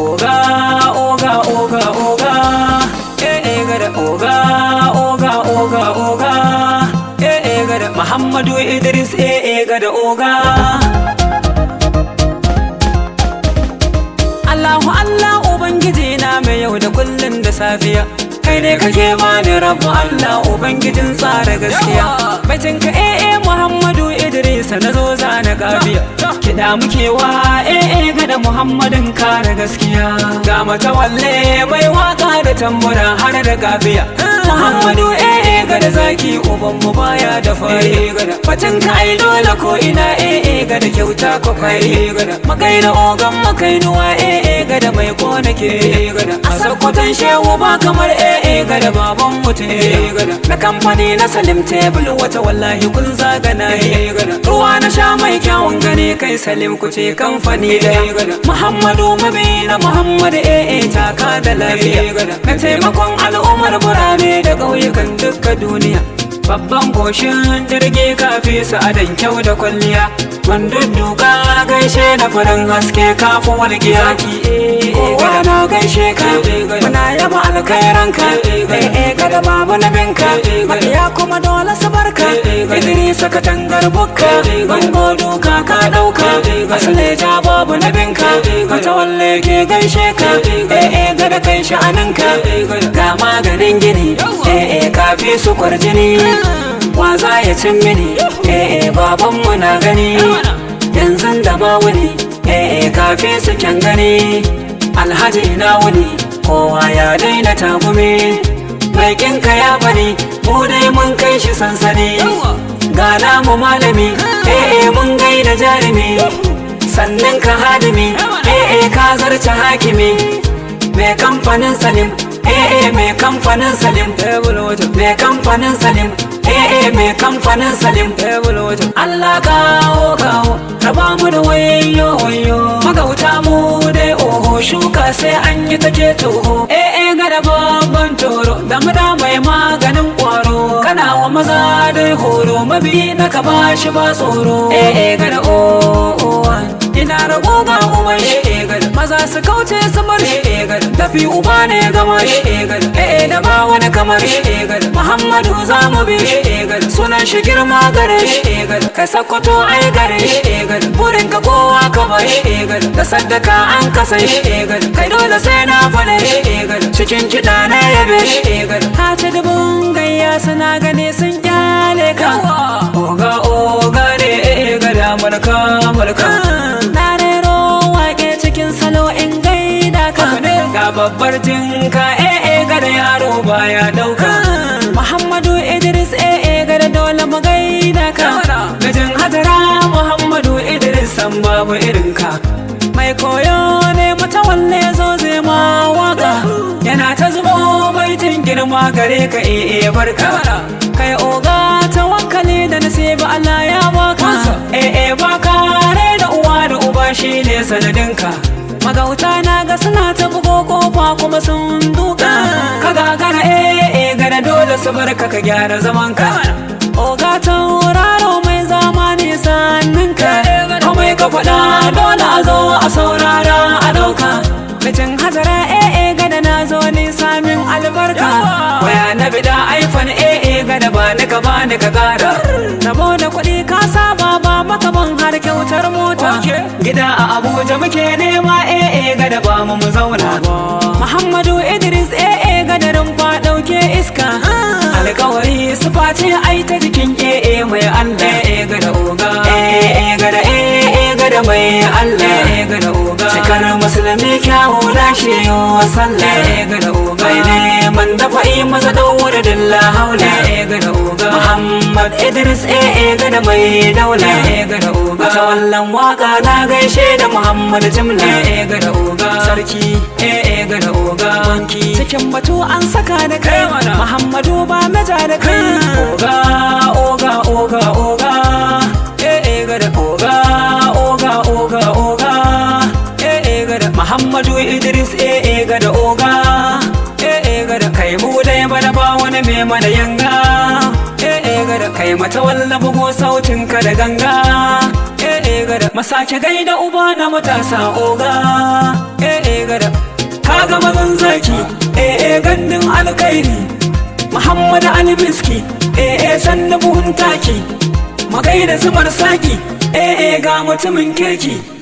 oga oga oga oga gada oga oga oga oga gada Muhammadu Idris gada oga. Allahu Allah ubangiji na mai yau da kullun da safiya, kai ne kake bani rabu Allah ubangijin tsara gaskiya. Baitinka Muhammadu Idris na zo zana gabiya, kiɗa muke wa gada Muhammadin kare gaskiya. Ga matawalle mai waka da tambura har da gabiya, Muhammadu gada zaki ubanmu baya da fari gada. Baitinka ai dole ko ina gada kyauta ko fari gada. Makaina ogan makainuwa gada mai kona ke gada. A sakwatan shehu ba kamar gada baban mutum gada. Na kamfani na Salim Table wata wallahi kun zagana gada. Ruwa na sha mai kyawun gani kai Salim ku ce kamfani da gada. Muhammadu mabi na Muhammad taka da lafiya gada. Na taimakon al'ummar birane da ƙauyukan dukkan duniya. Babban goshin jirgi kafi sa'adan kyau da kwalliya. Mandudduka gaishe da farin haske kafin walƙiya. Kowa na gaishe ka, muna yaba alkhairanka. Gada babu na binka, maƙiya kuma dole su barka. Idrisa ka tangar bukka, bango duka ka ɗauka. Asaleja babu na binka, matawalle ke gaishe ka. Gada kai sha'aninka, ga maganin gini. Kafi su kwarjini, wa za ya cin mini. Babanmu na gani, yanzu da ma wuni. Kafi su kyan gani, alhaji na wuni. Kowa ya daina tagumi, mai kinka ya bari, mu dai mun kai shi sansani. Ga namu malami, mun gaida jarumi. Sannan ka hadimi, ka zarce hakimi. Mai kamfanin Salim, mai kamfanin Salim, mai kamfanin Salim, mai kamfanin Salim. Allah kawo kawo, raba mu da wayo wayo. Magauta mu dai oho, shuka sai an yi take toho. Gada babban toro, damuna mai maganin kwaro. Kana wa maza dai horo, mabi na ka bashi ba tsoro. Gada ina rago ga umar gada. Maza su kauce su bar gada. Tafi uba ne gama gada. Da ba wani kamar gada. Muhammadu za mu bi gada. Sunan shi girma gare gada. Kai sakkwato ai gare gada. Burin ka kowa ka bar gada. Da saddaka an kasa gada. Kai dole sai na fane gada. Cikin kiɗa na yabe gada. Ka ci dubun gayya suna gani sun kyale ka. Oga oga ne gada malka malka. Salo in gaida ka ga babbar jinka gada yaro baya dauka. Muhammadu Idris gada dole mu gaida ka. Gajin hadara Muhammadu Idris san babu irinka. Mai koyo ne matawalle zo zai ma waka. Yana ta zubo baitin girma gare ka barka. Kai oga tawakkali da nasiba Allah ya baka. Baka da uwa da uba shine sanadinka. Magauta na ga suna ta bugo kofa kuma sun duka. Ka gagara gada dole su barka ka gyara zamanka. Oga tauraro mai zamani sanninka. Kamai ka faɗa dole a zo a saurara a ɗauka. Mijin hazara gada na zo ni samin albarka. Waya na bida iPhone gada ba ni ka ba ni ka gara. Saboda kuɗi ka saba ba maka ban har kyautar mota. Gida a Abuja muke nema gada ba mu zauna. Muhammadu Idris gada rumfa ɗauke iska. Alƙawari su face ai ta jikin mai Allah gada oga. Gada gada mai Allah gada oga. Cikar musulmi kyawu lashe wa sallah gada oga. Mai neman dafa masa daura dilla haula gada oga. Muhammad Idris gada mai daula gada oga. Mata wallan waka na gaishe da Muhammad Jimla gada oga. Sarki gada oga. Wanki cikin batu an saka da kai. Muhammadu ba maja da kai. Oga oga oga oga. Gada oga oga oga oga. Gada Muhammadu Idris gada oga. Gada kai mu dai bada ba wani mai mana yanga. Gada kai mata walla bugo sautin ka da ganga. Gada masake gaida uba na matasa oga. Gada alkhairi Muhammad Ali Miski sanna buhun taki magai da zumar saki ga mutumin kirki